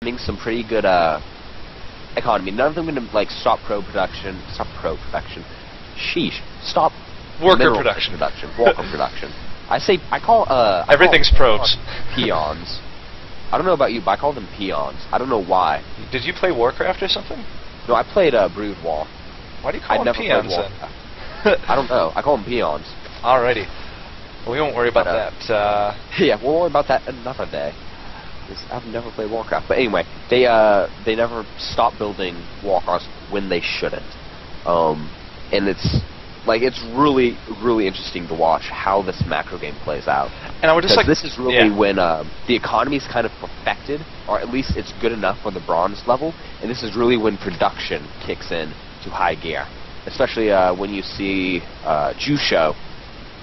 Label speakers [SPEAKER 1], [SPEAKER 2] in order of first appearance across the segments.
[SPEAKER 1] running some pretty good economy. None of them going to like stop production. Sheesh. Stop
[SPEAKER 2] Worker
[SPEAKER 1] mineral
[SPEAKER 2] production.
[SPEAKER 1] Worker production. I call
[SPEAKER 2] Everything's probes.
[SPEAKER 1] Peons. I don't know about you, but I call them peons. I don't know why.
[SPEAKER 2] Did you play Warcraft or something?
[SPEAKER 1] No, I played Brood War.
[SPEAKER 2] Why do you call them peons then?
[SPEAKER 1] I don't know. I call them peons.
[SPEAKER 2] Alrighty. Well, we won't worry about that.
[SPEAKER 1] Yeah, we'll worry about that another day. I've never played Warcraft, but anyway, they never stop building walkers when they shouldn't, and it's really interesting to watch how this macro game plays out.
[SPEAKER 2] And I would just like
[SPEAKER 1] this is really when the economy is kind of perfected, or at least it's good enough for the bronze level, and this is really when production kicks in to high gear, especially when you see Jusho.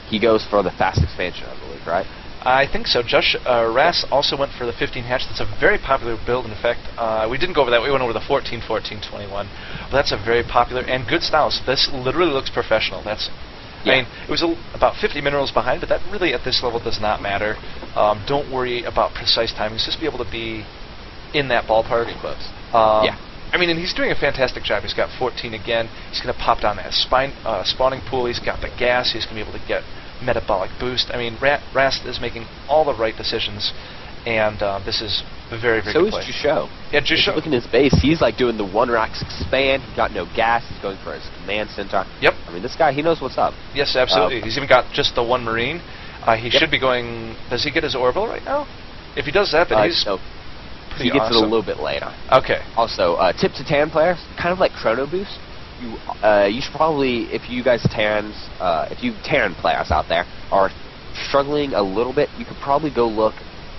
[SPEAKER 1] He goes for the fast expansion, I believe, right?
[SPEAKER 2] I think so. Ras also went for the 15 hatch. That's a very popular build. In fact, we didn't go over that. We went over the 14, 14, 21. But that's a very popular and good style. So this literally looks professional. I mean, it was about 50 minerals behind, but that really at this level does not matter. Don't worry about precise timings. Just be able to be in that ballpark.
[SPEAKER 1] Pretty close.
[SPEAKER 2] Yeah. I mean, and he's doing a fantastic job. He's got 14 again. He's going to pop down that spawning pool. He's got the gas. He's going to be able to get metabolic boost. I mean, Rast is making all the right decisions, and this is a very good play.
[SPEAKER 1] So is Jusho.
[SPEAKER 2] Yeah, Jusho.
[SPEAKER 1] If you look in his base, he's like doing the one racks expand. He's got no gas. He's going for his command center.
[SPEAKER 2] Yep.
[SPEAKER 1] I mean, this guy, he knows what's up.
[SPEAKER 2] Yes, absolutely. He's even got just the one Marine. He should be going... Does he get his orbital right now? If he does that, then he's...
[SPEAKER 1] No.
[SPEAKER 2] Pretty
[SPEAKER 1] He gets
[SPEAKER 2] awesome.
[SPEAKER 1] it a little bit later.
[SPEAKER 2] Okay.
[SPEAKER 1] Also, tip to Terran players, kind of like Chrono Boost. You should probably, if you Terran players out there are struggling a little bit, you could probably go look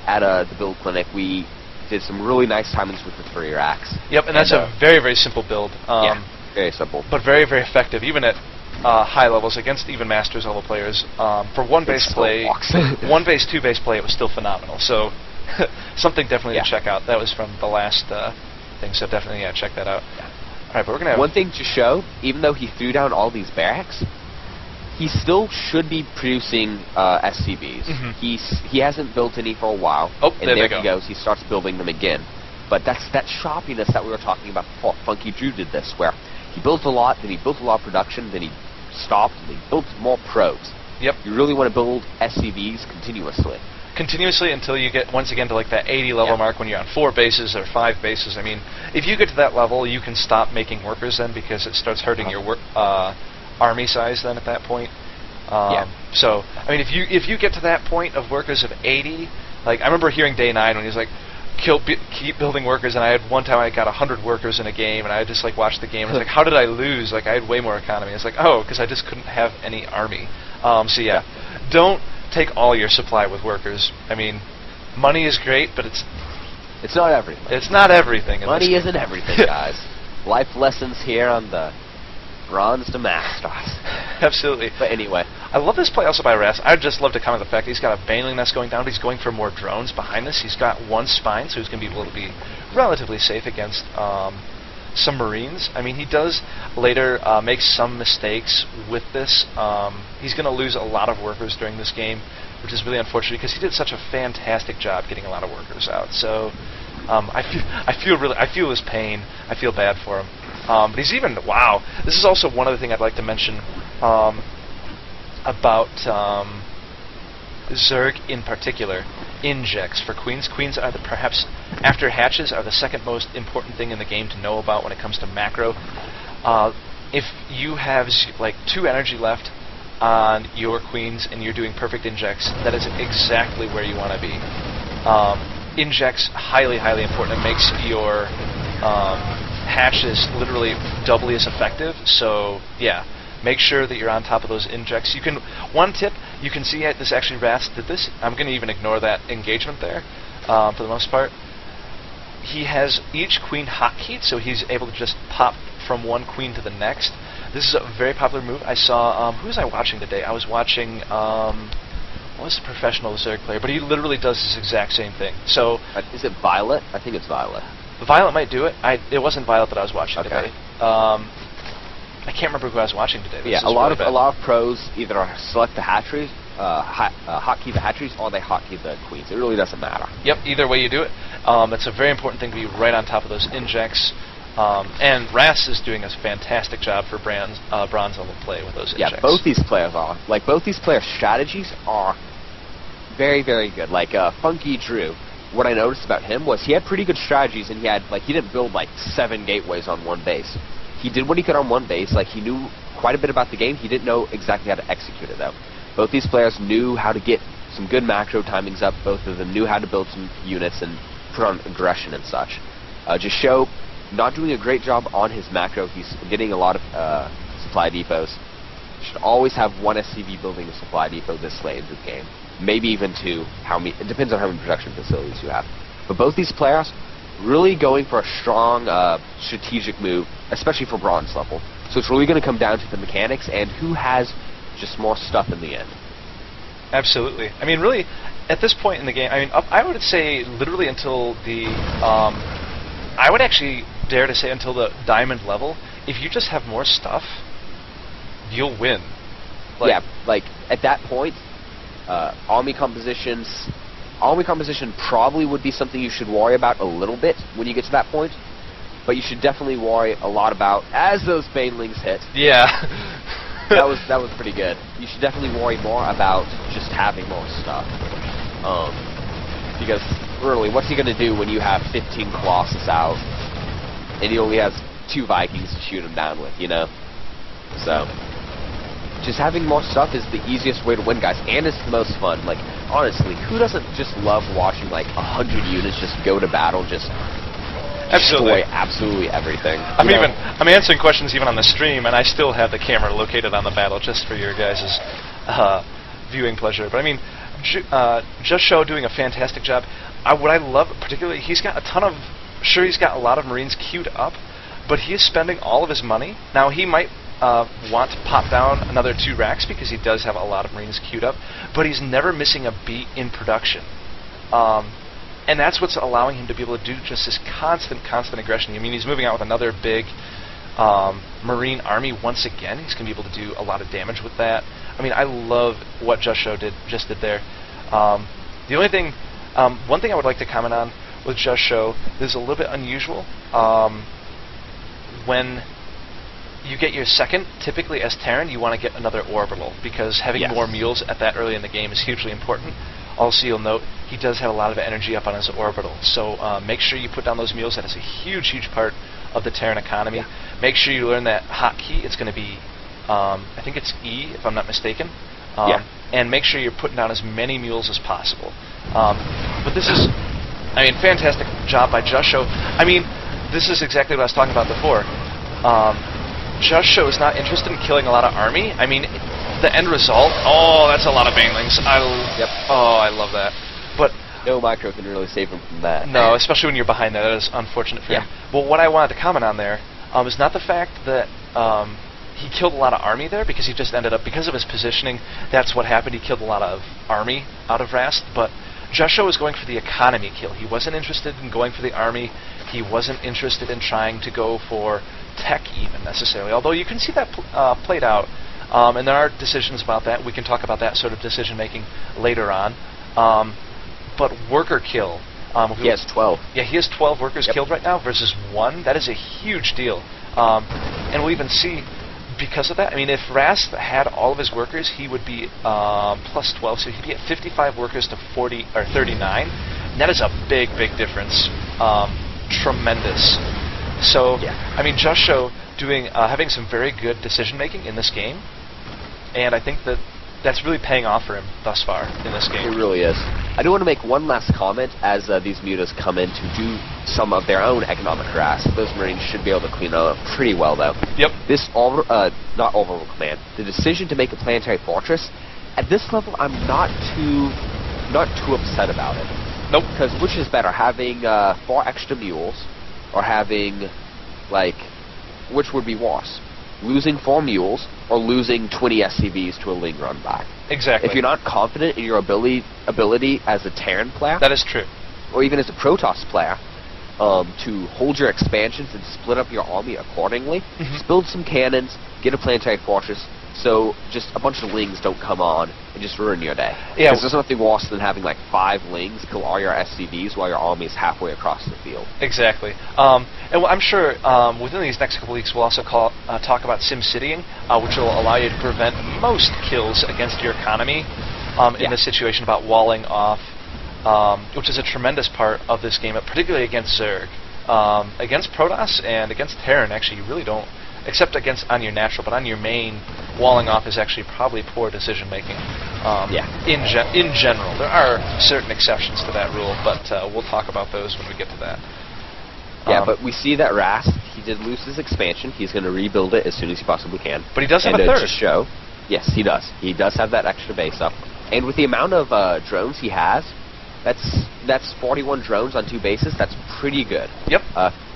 [SPEAKER 1] at the build clinic. We did some really nice timings with the 3 racks.
[SPEAKER 2] Yep, and that's a very simple build.
[SPEAKER 1] Yeah, very simple.
[SPEAKER 2] But very effective, even at high levels against even Masters level players. For one base play, one base, 2 base play, it was still phenomenal. So something definitely to check out. That was from the last thing, so definitely check that out.
[SPEAKER 1] Yeah.
[SPEAKER 2] All right, but we're gonna have
[SPEAKER 1] one thing to show. Even though he threw down all these barracks, he still should be producing SCVs. He hasn't built any for a while.
[SPEAKER 2] Oh,
[SPEAKER 1] and
[SPEAKER 2] there
[SPEAKER 1] there
[SPEAKER 2] they go.
[SPEAKER 1] he goes. He starts building them again. But that's that shoppiness that we were talking about before. Funky Drew did this, where he built a lot, then he built a lot of production, then he stopped, and he built more probes.
[SPEAKER 2] Yep.
[SPEAKER 1] You really want to build SCVs continuously.
[SPEAKER 2] Continuously until you get once again to like that 80 level mark when you're on 4 bases or 5 bases. I mean, if you get to that level, you can stop making workers then, because it starts hurting your army size then at that point. So I mean, if you get to that point of workers of 80, like I remember hearing Day 9 when he was like, keep building workers, and I had one time I got 100 workers in a game, and I just like watched the game. And I was like, how did I lose? Like I had way more economy. It's like, oh, because I just couldn't have any army. So yeah, don't take all your supply with workers. I mean, money is great, but it's
[SPEAKER 1] not everything.
[SPEAKER 2] It's not everything.
[SPEAKER 1] Money isn't everything, guys. Life lessons here on the Bronze to Masters.
[SPEAKER 2] Absolutely.
[SPEAKER 1] But anyway,
[SPEAKER 2] I love this play also by Ras. I'd just love to comment on the fact that he's got a Baneling nest going down, but he's going for more drones behind this. He's got 1 spine, so he's going to be able to be relatively safe against some Marines. I mean, he does later make some mistakes with this. He's going to lose a lot of workers during this game, which is really unfortunate because he did such a fantastic job getting a lot of workers out. So I feel his pain. I feel bad for him. But he's even this is also one other thing I'd like to mention about Zerg in particular. Injects for queens. Queens are perhaps, after hatches, are the second most important thing in the game to know about when it comes to macro. If you have like 2 energy left on your queens and you're doing perfect injects, that is exactly where you want to be. Injects highly important. It makes your hatches literally doubly as effective. So yeah, make sure that you're on top of those injects. One tip, you can see this actually Ras did this. I'm going to even ignore that engagement there for the most part. He has each queen hotkeyed, so he's able to just pop from one queen to the next. This is a very popular move. I saw, who was I watching today? I was watching, what was the professional Zerg player? But he literally does this exact same thing. So
[SPEAKER 1] is it Violet? I think it's Violet.
[SPEAKER 2] Violet might do it. It wasn't Violet that I was watching today. I can't remember who I was watching today.
[SPEAKER 1] Yeah, a lot of pros either select the hatcheries, hotkey the hatcheries, or they hotkey the queens. It really doesn't matter.
[SPEAKER 2] Yep, either way you do it. It's a very important thing to be right on top of those injects. And Ras is doing a fantastic job for bronze level play with those injects.
[SPEAKER 1] Yeah, both these players are. Like, both these players' strategies are very, very good. Like, Funky Drew, what I noticed about him was he had pretty good strategies, and he didn't build, like, 7 gateways on one base. He did what he could on one base. Like, he knew quite a bit about the game. He didn't know exactly how to execute it, though. Both these players knew how to get some good macro timings up. Both of them knew how to build some units and put on aggression and such. Jasho, not doing a great job on his macro. He's getting a lot of supply depots. Should always have one SCV building a supply depot this late into the game. Maybe even 2. It depends on how many production facilities you have. But both these players really going for a strong strategic move, especially for bronze level. So it's really going to come down to the mechanics and who has just more stuff in the end.
[SPEAKER 2] Absolutely. I mean, really, at this point in the game, I mean, I would say literally until the, I would actually dare to say until the diamond level, if you just have more stuff, you'll win. Like,
[SPEAKER 1] yeah, like, at that point, army composition probably would be something you should worry about a little bit when you get to that point, but you should definitely worry a lot about as those banelings hit.
[SPEAKER 2] Yeah.
[SPEAKER 1] that was pretty good. You should definitely worry more about just having more stuff. Because really, what's he gonna do when you have 15 Colossus out and he only has 2 Vikings to shoot him down with, you know? So just having more stuff is the easiest way to win, guys, and it's the most fun. Like, honestly, who doesn't just love watching like 100 units just go to battle, just destroy absolutely everything?
[SPEAKER 2] I'm answering questions even on the stream, and I still have the camera located on the battle just for your guys' viewing pleasure. But I mean, Jasho doing a fantastic job. What I love particularly, he's got a ton of. Sure, he's got a lot of Marines queued up, but he is spending all of his money. Now he might want to pop down another 2 racks because he does have a lot of Marines queued up, but he's never missing a beat in production. And that's what's allowing him to be able to do just this constant aggression. I mean, he's moving out with another big Marine army once again. He's going to be able to do a lot of damage with that. I mean, I love what Jasho just did there. The only thing, one thing I would like to comment on with Jasho that is a little bit unusual. When you get your second, typically as Terran, you want to get another orbital, because having more mules at that early in the game is hugely important. Also, you'll note he does have a lot of energy up on his orbital, so make sure you put down those mules. That is a huge part of the Terran economy. Yeah. Make sure you learn that hotkey. It's going to be, I think it's E, if I'm not mistaken. And make sure you're putting down as many mules as possible. But this is, I mean, fantastic job by Jasho. I mean, this is exactly what I was talking about before. Jasho is not interested in killing a lot of army. I mean, the end result, oh, that's a lot of banelings. Oh, I love that. But
[SPEAKER 1] no micro can really save him from that.
[SPEAKER 2] No, especially when you're behind that. That is unfortunate for him. Well, what I wanted to comment on there is not the fact that he killed a lot of army there, because he just ended up, because of his positioning, that's what happened. He killed a lot of army out of Rast, but Jasho was going for the economy kill. He wasn't interested in going for the army. He wasn't interested in trying to go for tech even necessarily, although you can see that played out. And there are decisions about that. We can talk about that sort of decision making later on. But worker kill.
[SPEAKER 1] He has 12.
[SPEAKER 2] Yeah, he has 12 workers killed right now versus 1. That is a huge deal. And we'll even see, because of that, I mean, if Rast had all of his workers, he would be plus 12, so he'd be at 55 workers to 40 or 39. And that is a big difference. Tremendous. So, I mean, Jasho doing having some very good decision making in this game, and I think that that's really paying off for him thus far in this game.
[SPEAKER 1] It really is. I do want to make one last comment as these mutas come in to do some of their own economic harass. Those Marines should be able to clean up pretty well, though.
[SPEAKER 2] Yep.
[SPEAKER 1] This not overrule command. The decision to make a planetary fortress at this level, I'm not too upset about it.
[SPEAKER 2] Nope.
[SPEAKER 1] Because which is better, having 4 extra mules, or having, like, which would be worse? Losing 4 mules, or losing 20 SCVs to a Ling run back?
[SPEAKER 2] Exactly.
[SPEAKER 1] If you're not confident in your ability as a Terran player,
[SPEAKER 2] that is true,
[SPEAKER 1] or even as a Protoss player, to hold your expansions and split up your army accordingly, just build some cannons, get a planetary fortress, so just a bunch of lings don't come on and just ruin your day.
[SPEAKER 2] Yeah.
[SPEAKER 1] Because there's nothing worse than having like 5 lings kill all your SCVs while your army is halfway across the field.
[SPEAKER 2] Exactly. And I'm sure within these next couple weeks we'll also talk about SimCitying, which will allow you to prevent most kills against your economy in this situation about walling off, which is a tremendous part of this game, particularly against Zerg. Against Protoss and against Terran, actually, you really don't, except against on your natural, but on your main, walling off is actually probably poor decision making. In general, there are certain exceptions to that rule, but we'll talk about those when we get to that.
[SPEAKER 1] Yeah, but we see that Rast, he did lose his expansion. He's going to rebuild it as soon as he possibly can.
[SPEAKER 2] But he does have
[SPEAKER 1] and
[SPEAKER 2] a third.
[SPEAKER 1] To show, yes, he does. He does have that extra base up. And with the amount of drones he has, that's 41 drones on 2 bases. That's pretty good.
[SPEAKER 2] Yep.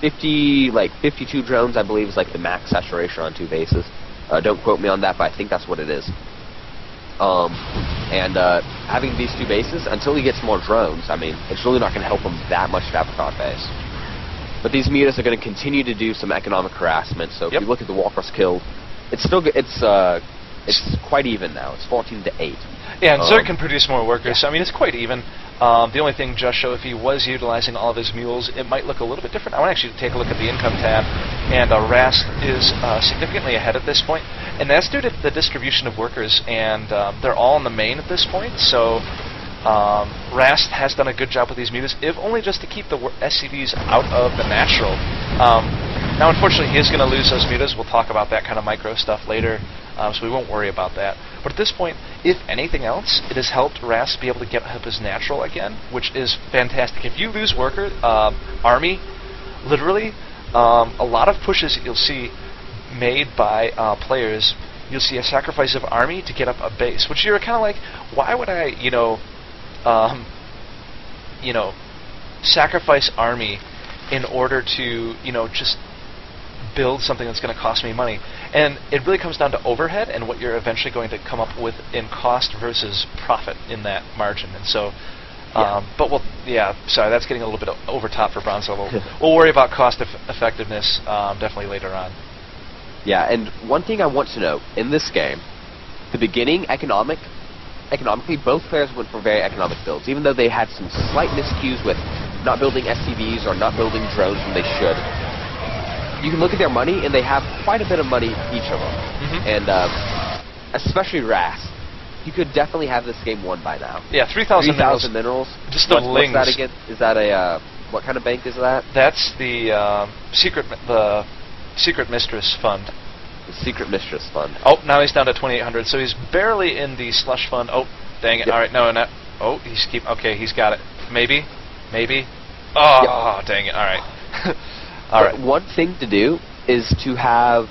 [SPEAKER 1] 52 drones, I believe, is like the max saturation on 2 bases. Don't quote me on that, but I think that's what it is. Having these 2 bases, until he gets more drones, I mean, it's really not going to help him that much to have a thought base. But these mutas are going to continue to do some economic harassment. So if you look at the walkers killed, it's still it's quite even now. It's 14 to 8.
[SPEAKER 2] Yeah, and Zerg can produce more workers, so I mean, it's quite even. The only thing, Just Show, if he was utilizing all of his mules, it might look a little bit different. I want to actually take a look at the income tab, and Rast is significantly ahead at this point, and that's due to the distribution of workers, and they're all in the main at this point, so Rast has done a good job with these mutas, if only just to keep the SCVs out of the natural. Now, unfortunately, he is going to lose those mutas. We'll talk about that kind of micro stuff later, so we won't worry about that. But at this point, if anything else, it has helped Rast be able to get up his natural again, which is fantastic. If you lose worker, army, literally, a lot of pushes that you'll see made by players, you'll see a sacrifice of army to get up a base, which you're kind of like, why would I, sacrifice army in order to, just build something that's going to cost me money? And it really comes down to overhead and what you're eventually going to come up with in cost versus profit in that margin. And so, sorry, that's getting a little bit over top for bronze level. We'll worry about cost effectiveness definitely later on.
[SPEAKER 1] Yeah, and one thing I want to note, in this game, the beginning, economically, both players went for very economic builds, even though they had some slight miscues with not building SCVs or not building drones when they should. You can look at their money, and they have quite a bit of money, each of them. And especially Rast, you could definitely have this game won by now.
[SPEAKER 2] Yeah, 3,000
[SPEAKER 1] minerals.
[SPEAKER 2] Just the lings.
[SPEAKER 1] What's that again? Is that a what kind of bank is that?
[SPEAKER 2] That's the Secret Mistress Fund.
[SPEAKER 1] The Secret Mistress Fund.
[SPEAKER 2] Oh, now he's down to 2,800, so he's barely in the slush fund. Oh, dang it! All right, no. Oh, okay, he's got it. Maybe. Oh, dang it! All right. All right.
[SPEAKER 1] One thing to do is to have,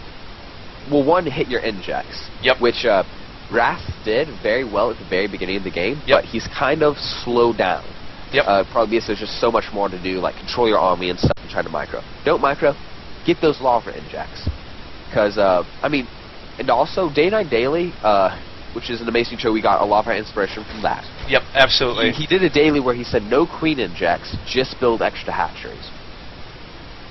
[SPEAKER 1] well, one, hit your injects. Which Rast did very well at the very beginning of the game, but he's kind of slowed down. Probably because there's just so much more to do, like control your army and stuff and try to micro. Don't micro. Get those lava injects. Because, and also Day 9 Daily, which is an amazing show, we got a lot of our inspiration from that.
[SPEAKER 2] Yep, absolutely.
[SPEAKER 1] He did a daily where he said no queen injects, just build extra hatcheries.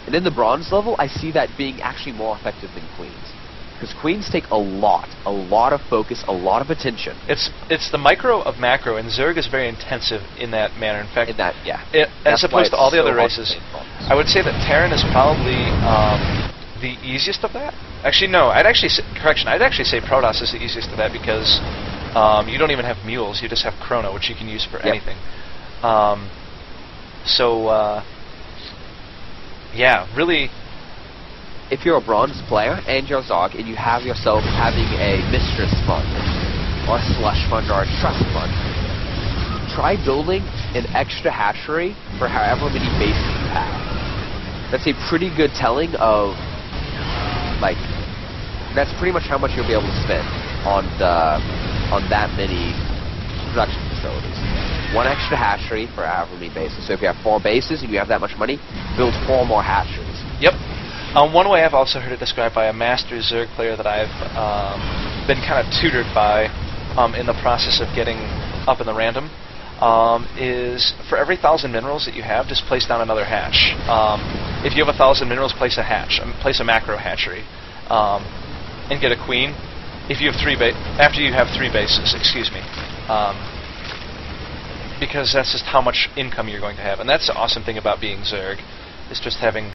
[SPEAKER 1] And in the bronze level, I see that being actually more effective than queens. Because queens take a lot of focus, a lot of attention.
[SPEAKER 2] It's the micro of macro, and Zerg is very intensive in that manner. In fact, as opposed to all the other races, I would say that Terran is probably the easiest of that. Actually, no. I'd actually say Protoss is the easiest of that because you don't even have mules. You just have Chrono, which you can use for anything. Yeah, really.
[SPEAKER 1] If you're a bronze player and you're Zog and you have yourself having a mistress fund or a slush fund or a trust fund, try building an extra hatchery for however many bases you have. That's a pretty good telling of, like, that's pretty much how much you'll be able to spend on that many production facilities. One extra hatchery for however many bases. So if you have 4 bases and you have that much money, build 4 more hatcheries.
[SPEAKER 2] Yep. One way I've also heard it described by a master Zerg player that I've been kind of tutored by in the process of getting up in the random is for every 1,000 minerals that you have, just place down another hatch. If you have 1,000 minerals, place a hatch, place a macro hatchery, and get a queen. if you have after you have 3 bases, excuse me, because that's just how much income you're going to have, and that's the awesome thing about being Zerg, is just having